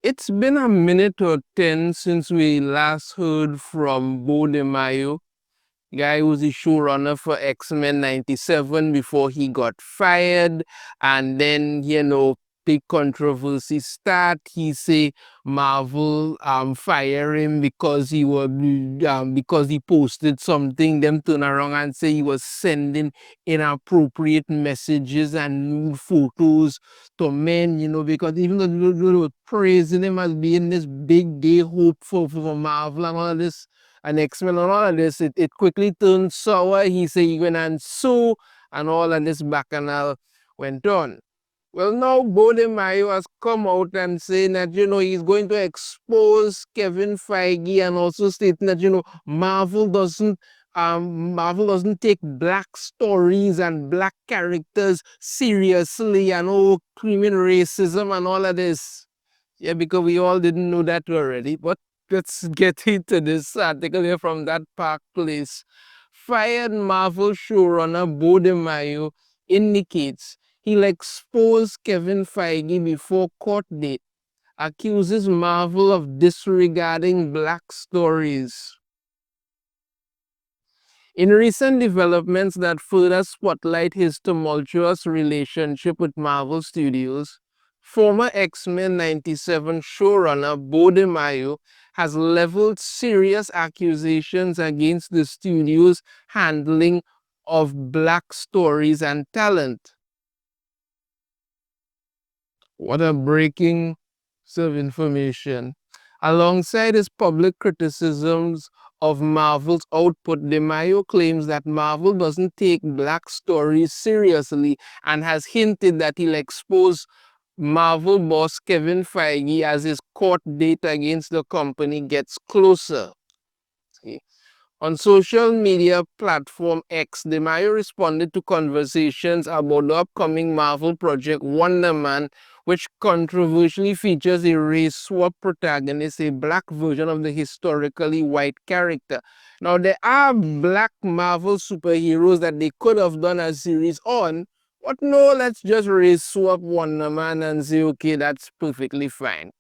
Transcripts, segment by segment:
It's been a minute or 10 since we last heard from Beau DeMayo, guy who's the showrunner for X-Men 97 before he got fired. And then, big controversy start. He say Marvel fire him because because he posted something. Them turn around and say he was sending inappropriate messages and nude photos to men, because even though they were praising him as being this big gay hope for Marvel and all of this, and X-Men and all of this, it quickly turned sour. He said he went and sue, and all of this bacchanal went on. Well, now Beau DeMayo has come out and saying that, he's going to expose Kevin Feige, and also stating that, Marvel doesn't take black stories and black characters seriously, and screaming racism and all of this. Yeah, because we all didn't know that already. But let's get into this article here from that Park Place. Fired Marvel showrunner Beau DeMayo indicates he'll expose Kevin Feige before court date. Accuses Marvel of disregarding black stories. In recent developments that further spotlight his tumultuous relationship with Marvel Studios, former X-Men 97 showrunner Beau DeMayo has leveled serious accusations against the studio's handling of black stories and talent. What a breaking piece of information. Alongside his public criticisms of Marvel's output, DeMayo claims that Marvel doesn't take black stories seriously and has hinted that he'll expose Marvel boss Kevin Feige as his court date against the company gets closer. Okay. On social media platform X, DeMayo responded to conversations about the upcoming Marvel project Wonder Man, which controversially features a race swap protagonist, a black version of the historically white character. Now, there are black Marvel superheroes that they could have done a series on, but no, let's just race swap Wonder Man and say, okay, that's perfectly fine.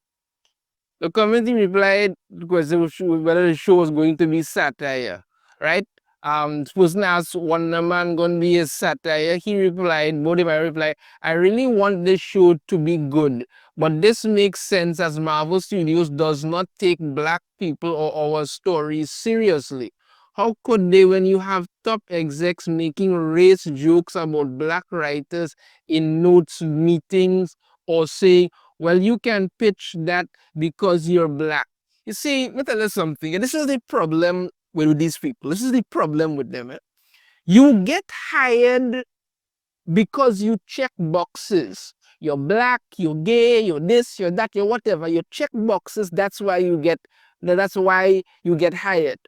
The committee replied whether the show was going to be satire, right? Person asked Wonder Man going to be a satire. He replied, Beau DeMayo replied, I really want this show to be good, but this makes sense as Marvel Studios does not take black people or our stories seriously. How could they when you have top execs making race jokes about black writers in notes meetings, or saying, well, you can pitch that because you're black. You see, let me tell you something. And this is the problem with these people. This is the problem with them. You get hired because you check boxes. You're black, you're gay, you're this, you're that, you're whatever. You check boxes. That's why you get hired.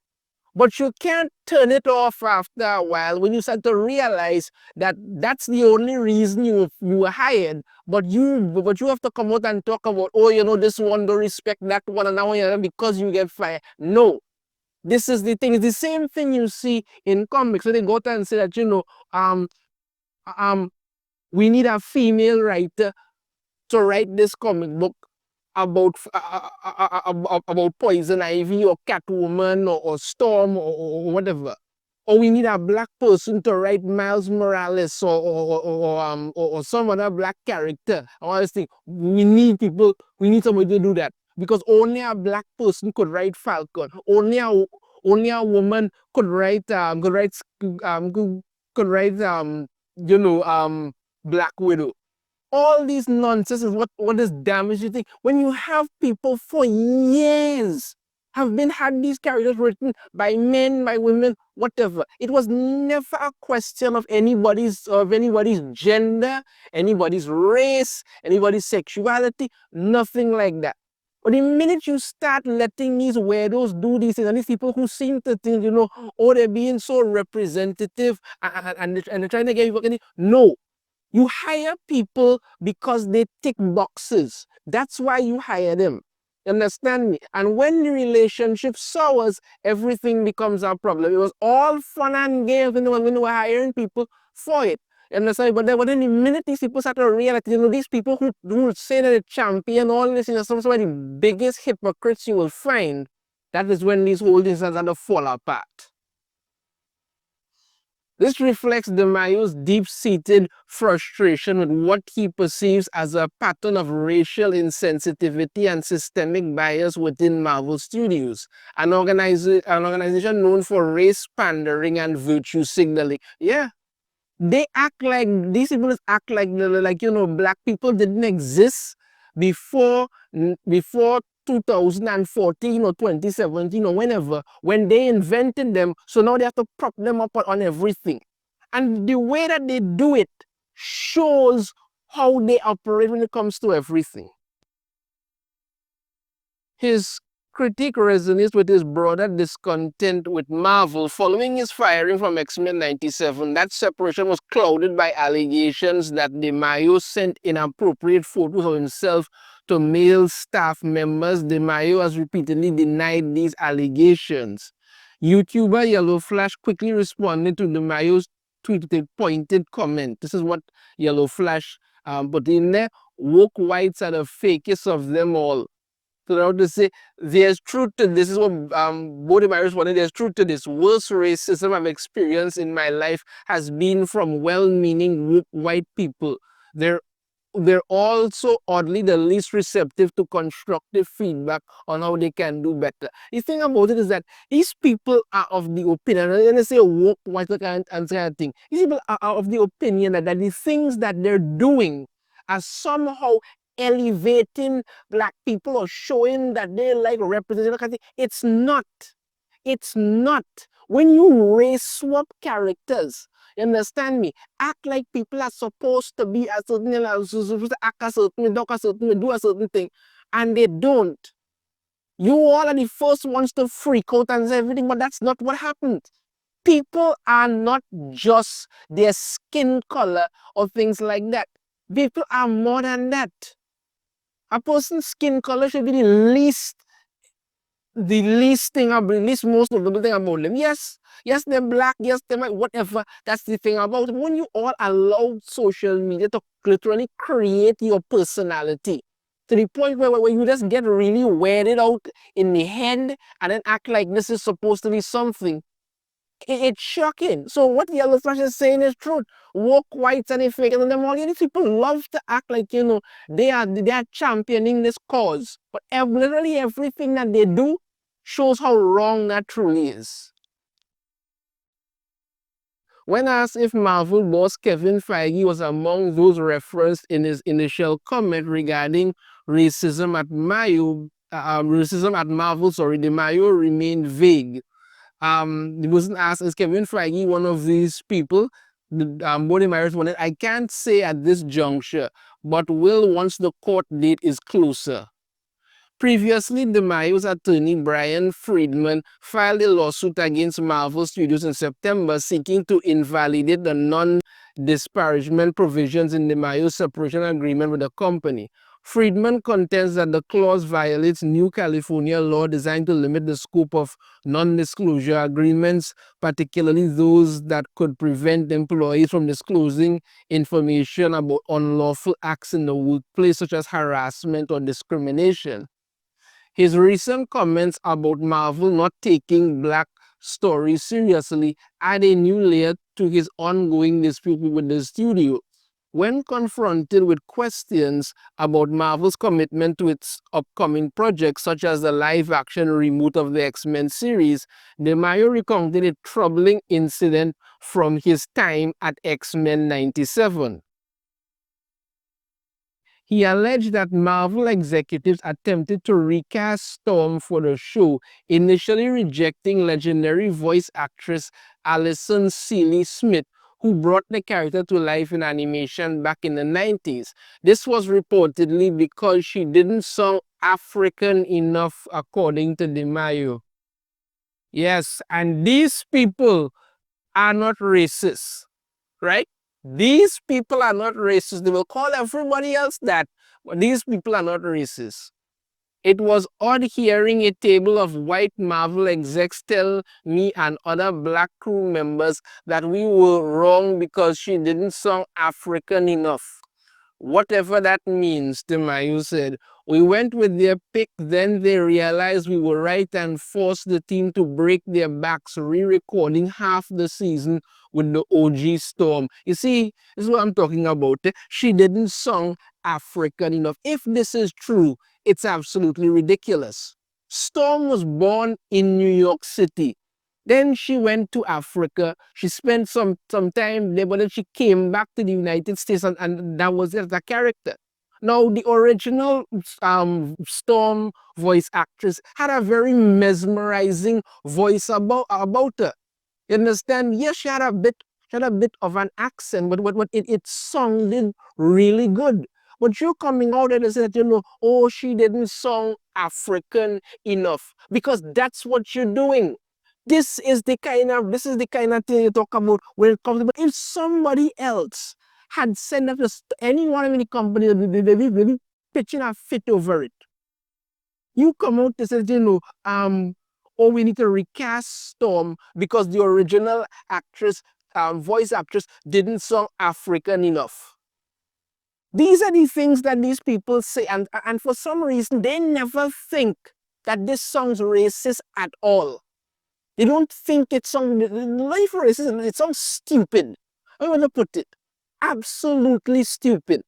But you can't turn it off after a while when you start to realize that that's the only reason you were hired. But you have to come out and talk about, this one don't respect that one, and that one, because you get fired. No, this is the thing. It's the same thing you see in comics. So they go out and say that, we need a female writer to write this comic book about Poison Ivy or Catwoman or Storm or whatever. Or we need a black person to write Miles Morales or some other black character. All this thing. We need somebody to do that. Because only a black person could write Falcon. Only a woman could write Black Widow. All these nonsense is what is damage you think. When you have people for years had these characters written by men, by women, whatever. It was never a question of anybody's gender, anybody's race, anybody's sexuality, nothing like that. But the minute you start letting these weirdos do these things, and these people who seem to think, they're being so representative and they're trying to get people, no. You hire people because they tick boxes. That's why you hire them. Understand me? And when the relationship sours, everything becomes a problem. It was all fun and games when we were hiring people for it. You understand? But then the minute these people start to realize, these people who say that they champion all this, some of the biggest hypocrites you will find, that is when these whole things start to fall apart. This reflects DeMayo's deep-seated frustration with what he perceives as a pattern of racial insensitivity and systemic bias within Marvel Studios, an organization known for race pandering and virtue signaling. Yeah, they act like, these people act like black people didn't exist before before 2014 or 2017 or whenever, when they invented them. So now they have to prop them up on everything. And the way that they do it shows how they operate when it comes to everything. His critique resonates with his broader discontent with Marvel following his firing from X-Men 97. That separation was clouded by allegations that DeMayo sent inappropriate photos of himself to male staff members. DeMayo has repeatedly denied these allegations. YouTuber Yellow Flash quickly responded to DeMayo's tweet with a pointed comment. This is what Yellow Flash put in there. Woke whites are the fakest of them all. So now to say, there's truth to this. This is what Beau DeMayo responded. There's truth to this. Worst racism I've experienced in my life has been from well-meaning white people. They're they're also oddly the least receptive to constructive feedback on how they can do better. The thing about it is that these people are of the opinion, and they say woke white kind of thing. These people are of the opinion that the things that they're doing are somehow elevating black people or showing that they like representation. It's not. It's not. When you race swap characters, you understand me? Act like people are supposed to be a certain, supposed to act a certain way, talk a certain way, do a certain thing, and they don't. You all are the first ones to freak out and say everything, but that's not what happened. People are not just their skin color or things like that. People are more than that. A person's skin color should be the least thing about, the least most notable thing about them. Yes, they're black, yes, they're white, whatever. That's the thing about them. When you all allow social media to literally create your personality to the point where you just get really weirded out in the head and then act like this is supposed to be something. It's shocking. So what Yellow Flash is saying is truth. Woke whites and the fake and them all these people love to act like they are championing this cause. But literally everything that they do shows how wrong that truly is. When asked if Marvel boss Kevin Feige was among those referenced in his initial comment regarding racism at Marvel, DeMayo remained vague. He wasn't asked, is Kevin Feige one of these people? Beau DeMayo responded, I can't say at this juncture, but will once the court date is closer. Previously, DeMayo's attorney Brian Friedman filed a lawsuit against Marvel Studios in September seeking to invalidate the non-disparagement provisions in DeMayo's separation agreement with the company. Friedman contends that the clause violates new California law designed to limit the scope of non-disclosure agreements, particularly those that could prevent employees from disclosing information about unlawful acts in the workplace, such as harassment or discrimination. His recent comments about Marvel not taking black stories seriously add a new layer to his ongoing dispute with the studio. When confronted with questions about Marvel's commitment to its upcoming projects, such as the live-action reboot of the X-Men series, DeMayo recounted a troubling incident from his time at X-Men 97. He alleged that Marvel executives attempted to recast Storm for the show, initially rejecting legendary voice actress Alison Seeley Smith, who brought the character to life in animation back in the 90s. This was reportedly because she didn't sound African enough, according to DeMayo. Yes, and these people are not racist, right? These people are not racist. They will call everybody else that, but these people are not racist. It was odd hearing a table of white Marvel execs tell me and other black crew members that we were wrong because she didn't sound African enough. Whatever that means, DeMayo said. We went with their pick, then they realized we were right and forced the team to break their backs, re-recording half the season with the OG Storm. You see, this is what I'm talking about. She didn't sound African enough. If this is true, it's absolutely ridiculous. Storm was born in New York City. Then she went to Africa. She spent some time there, but then she came back to the United States, and that was it, the character. Now, the original Storm voice actress had a very mesmerizing voice about her. You understand? Yes, she had a bit of an accent, but it sounded really good. But you're coming out and saying that, oh, she didn't sound African enough, because that's what you're doing. This is the kind of thing you talk about when it comes to, but if somebody else had sent that to anyone in the company, they'd be pitching a fit over it. You come out to say, oh, we need to recast Storm because the original actress, voice actress, didn't sound African enough. These are the things that these people say, and for some reason, they never think that this sounds racist at all. They don't think it sounds, life racist, it sounds stupid. I want to put it. Absolutely stupid.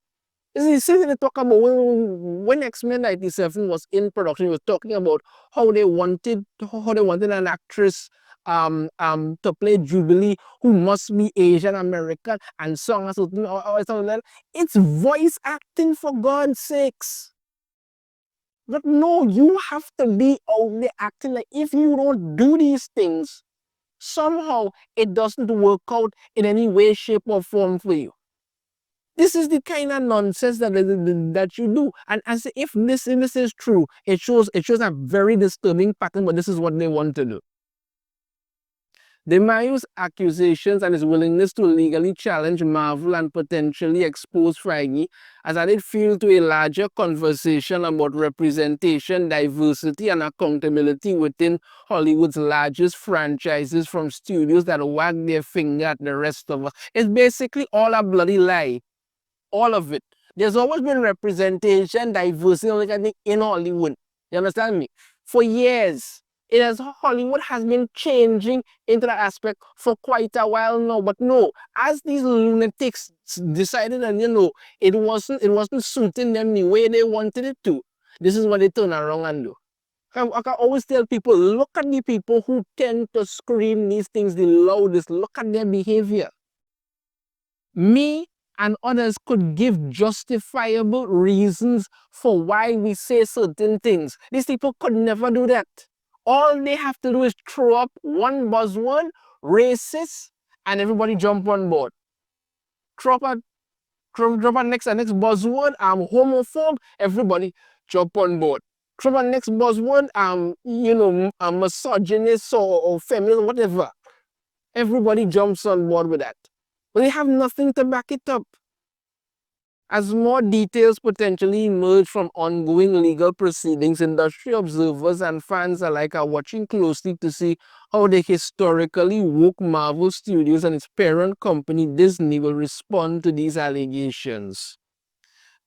You see, they talk about when X-Men 97 was in production, he was talking about how they wanted an actress to play Jubilee who must be Asian American and song or something or something like that. It's voice acting, for God's sakes. But no, you have to be out there acting like, if you don't do these things, somehow it doesn't work out in any way, shape, or form for you. This is the kind of nonsense that you do. And as if this is true, it shows a very disturbing pattern, but this is what they want to do. DeMayo's accusations and his willingness to legally challenge Marvel and potentially expose Feige has added fuel to a larger conversation about representation, diversity, and accountability within Hollywood's largest franchises, from studios that wag their finger at the rest of us. It's basically all a bloody lie. All of it. There's always been representation, diversity, in Hollywood. You understand me? For years. Hollywood has been changing into that aspect for quite a while now. But no, as these lunatics decided that, it wasn't suiting them the way they wanted it to, this is what they turn around and do. I can always tell people, look at the people who tend to scream these things the loudest. Look at their behavior. Me and others could give justifiable reasons for why we say certain things. These people could never do that. All they have to do is throw up one buzzword, racist, and everybody jump on board. Drop a next buzzword, homophobe, everybody jump on board. Drop a next buzzword, misogynist or feminist, whatever. Everybody jumps on board with that. But they have nothing to back it up. As more details potentially emerge from ongoing legal proceedings, industry observers and fans alike are watching closely to see how the historically woke Marvel Studios and its parent company Disney will respond to these allegations.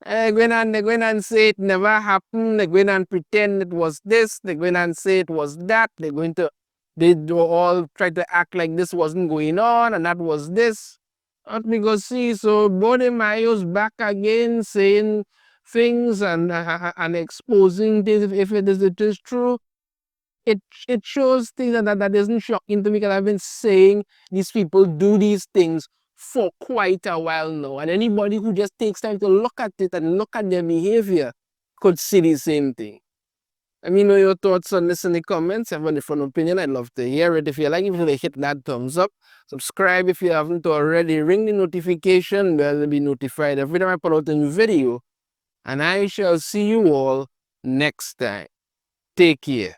They go in and say it never happened. They go in and pretend it was this. They go in and say it was that. They do all try to act like this wasn't going on and that was this. Not because see, so Beau DeMayo's back again saying things and exposing things. If it is true, it shows things that isn't shocking to me, because I've been saying these people do these things for quite a while now. And anybody who just takes time to look at it and look at their behavior could see the same thing. Let me know your thoughts on this in the comments. If you have a different opinion, I'd love to hear it. If you like it, hit that thumbs up. Subscribe if you haven't already. Ring the notification bell to be notified every time I put out a new video. And I shall see you all next time. Take care.